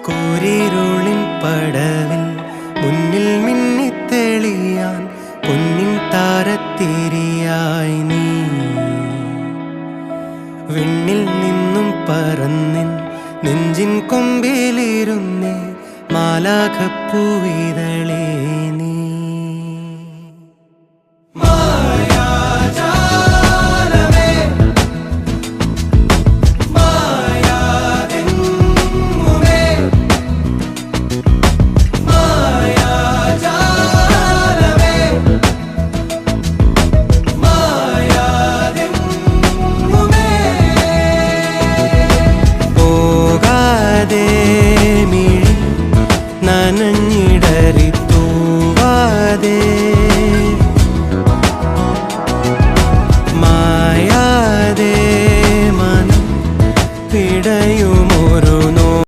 കൂരിരുളിൻ പടവിൽ മുന്നിൽ മിന്നിത്തെളിയാൻ പൊന്നിൻ താരത്തിരിയായി നീ വിണ്ണിൽ നിന്നും പറന്നിൻ നെഞ്ചിൻ കൊമ്പിലിരുന്നേ മാലാഖപ്പൂവിതളേ നീ.